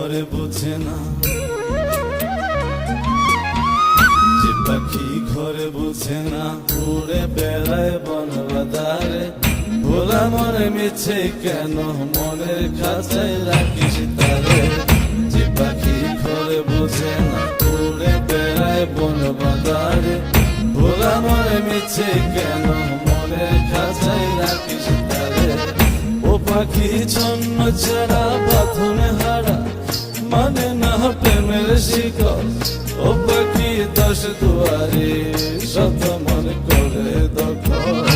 ঘরে বোঝে না, যে পাখি ঘরে বোঝে না, উড়ে বেড়ায় বন বাদারে। ভোলা মনে মিছে কেন মনের খাঁচায় রাখিস তারে। যে পাখি ঘরে বোঝে না, উড়ে বেড়ায় বন বাদারে। ভোলা মনে মিছে কেন মনের খাঁচায় রাখিস তারে। ও পাখি ছন্ন ছাড়া বাঁধনে হারা, মানে না প্রেমের শিকল। ও পাখি 10 দুয়ারে শত মন করে দখল।